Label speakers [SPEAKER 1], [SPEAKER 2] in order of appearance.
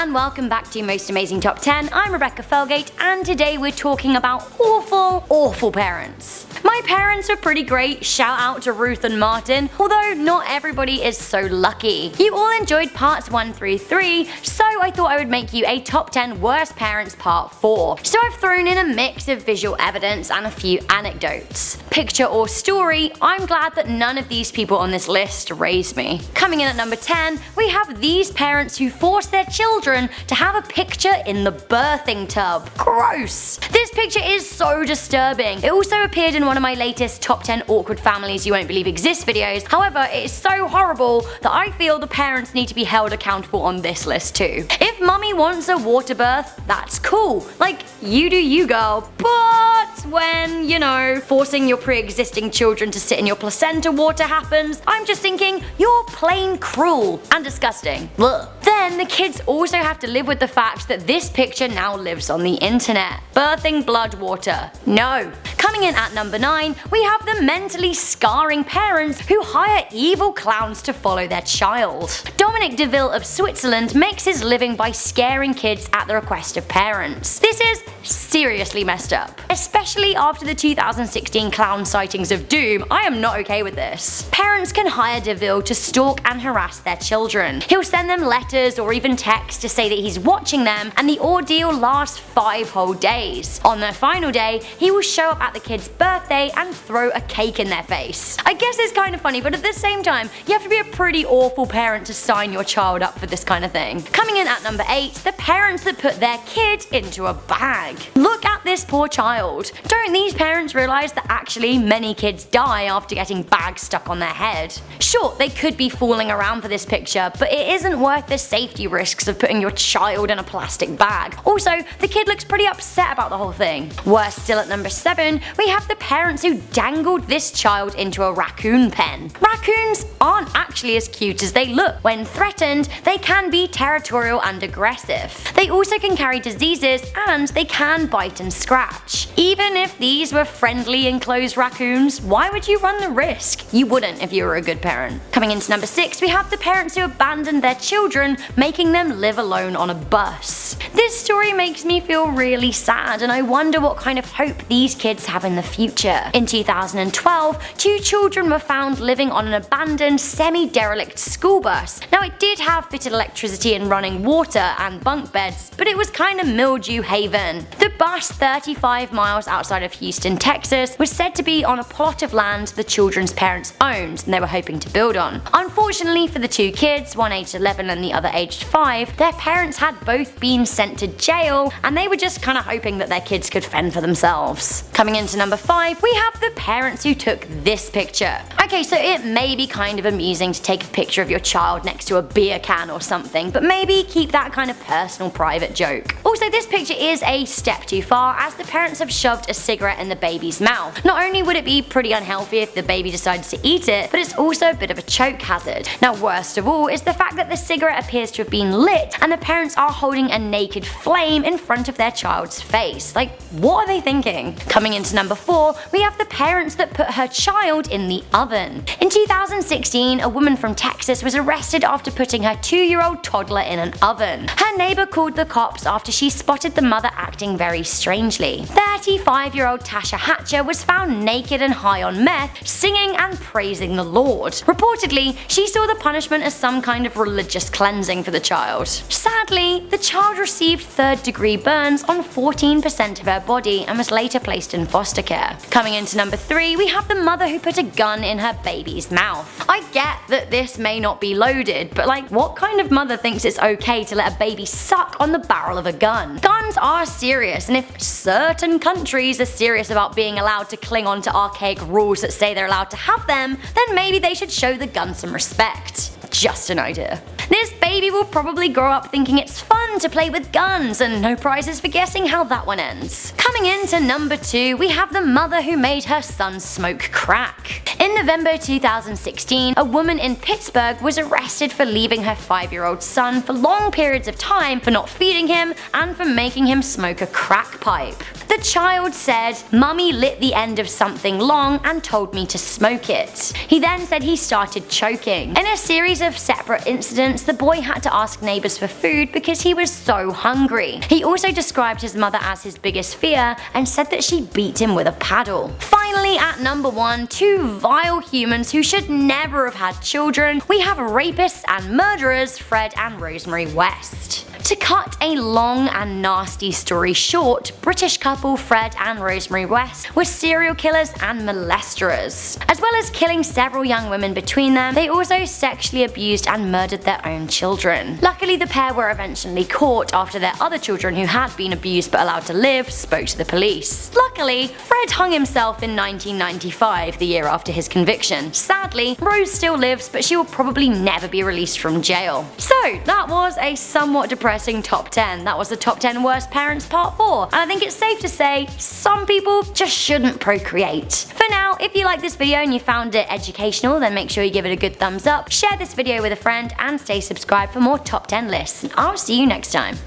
[SPEAKER 1] and welcome back to Most Amazing Top 10. I'm Rebecca Felgate, and today we're talking about awful parents. My parents are pretty great, shout out to Ruth and Martin, although not everybody is so lucky. You all enjoyed parts 1 through 3, so I thought I would make you a top 10 worst parents part 4. So I've thrown in a mix of visual evidence and a few anecdotes. Picture or story, I'm glad that none of these people on this list raised me. Coming in at number 10, we have these parents who force their children to have a picture in the birthing tub. Gross! This picture is so disturbing. It also appeared in one of my latest top 10 awkward families you won't believe exist videos. However, it is so horrible that I feel the parents need to be held accountable on this list too. If mummy wants a water birth, that's cool. Like, you do you, girl. But when, you know, forcing your pre-existing children to sit in your placenta water happens, I'm just thinking, you're plain cruel and disgusting. Ugh. Then the kids also have to live with the fact that this picture now lives on the internet. Birthing blood water. No. Coming in at number 9, we have the mentally scarring parents who hire evil clowns to follow their child. Dominic Deville of Switzerland makes his living by scaring kids at the request of parents. This is seriously messed up. Especially after the 2016 clown sightings of Doom, I am not okay with this. Parents can hire Deville to stalk and harass their children. He'll send them letters or even texts to say that he's watching them, and the ordeal lasts 5 whole days. On their final day, he will show up at the kid's birthday and throw a cake in their face. I guess it's kind of funny, but at the same time, you have to be a pretty awful parent to sign your child up for this kind of thing. Coming in at number 8, the parents that put their kid into a bag. Look at this poor child. Don't these parents realize that actually many kids die after getting bags stuck on their head? Sure, they could be fooling around for this picture, but it isn't worth the safety risks of putting your child in a plastic bag. Also, the kid looks pretty upset about the whole thing. Worse still, at number 7, we have the parents who dangled this child into a raccoon pen. Raccoons aren't actually as cute as they look. When threatened, they can be territorial and aggressive. They also can carry diseases, and they can bite and scratch. Even if these were friendly enclosed raccoons, why would you run the risk? You wouldn't if you were a good parent. Coming into number 6, we have the parents who abandoned their children, making them live alone on a bus. This story makes me feel really sad, and I wonder what kind of hope these kids have in the future. In 2012, 2 children were found living on an abandoned semi-derelict school bus. Now, it did have fitted electricity and running water and bunk beds, but it was kind of mildew haven. The bus, 35 miles outside of Houston, Texas, was said to be on a plot of land the children's parents owned and they were hoping to build on. Unfortunately for the 2 kids, one aged 11 and the other aged 5, their parents had both been sent to jail, and they were just kind of hoping that their kids could fend for themselves. Coming into number 5, we have the parents who took this picture. Okay, so it may be kind of amusing to take a picture of your child next to a beer can or something, but maybe keep that kind of personal, private joke. Also, this picture is a step too far, as the parents have shoved a cigarette in the baby's mouth. Not only would it be pretty unhealthy if the baby decided to eat it, but it's also a bit of a choke hazard. Now, worst of all is the fact that the cigarette appears to have been lit, and the parents are holding a naked flame in front of their child's face. Like, what are they thinking? Coming into number 4, we have the parents that put her child in the oven. In 2016, a woman from Texas was arrested after putting her 2-year-old toddler in an oven. Her neighbor called the cops after she spotted the mother acting very strangely. 35-year-old Tasha Hatcher was found naked and high on meth, singing and praising the Lord. Reportedly, she saw the punishment as some kind of religious cleansing for the child. Sadly, the child received 3rd-degree burns on 14% of her body and was later placed in foster care. Coming into number 3, we have the mother who put a gun in her baby's mouth. I get that this may not be loaded, but like, what kind of mother thinks it's okay to let a baby suck on the barrel of a gun? Guns are serious, and if certain countries are serious about being allowed to cling on to archaic rules that say they're allowed to have them, then maybe they should show the gun some respect. Just an idea. This baby will probably grow up thinking it's fun to play with guns, and no prizes for guessing how that one ends. Coming into number 2, we have the mother who made her son smoke crack. In November 2016, a woman in Pittsburgh was arrested for leaving her 5-year-old son for long periods of time, for not feeding him, and for making him smoke a crack pipe. The child said, "Mummy lit the end of something long and told me to smoke it." He then said he started choking. In a series of separate incidents, incidents, the boy had to ask neighbors for food because he was so hungry. He also described his mother as his biggest fear and said that she beat him with a paddle. Finally, at number 1, two vile humans who should never have had children, we have rapists and murderers Fred and Rosemary West. To cut a long and nasty story short, British couple Fred and Rosemary West were serial killers and molesters. As well as killing several young women between them, they also sexually abused and murdered their own children. Luckily, the pair were eventually caught after their other children who had been abused but allowed to live spoke to the police. Luckily, Fred hung himself in 1995, the year after his conviction. Sadly, Rose still lives, but she will probably never be released from jail. So that was a somewhat depressing top 10. That was the top 10 worst parents part 4, and I think it's safe to say some people just shouldn't procreate. For now, if you like this video and you found it educational, then make sure you give it a good thumbs up, share this video with a friend, and stay subscribed for more top 10 lists. And I'll see you next time.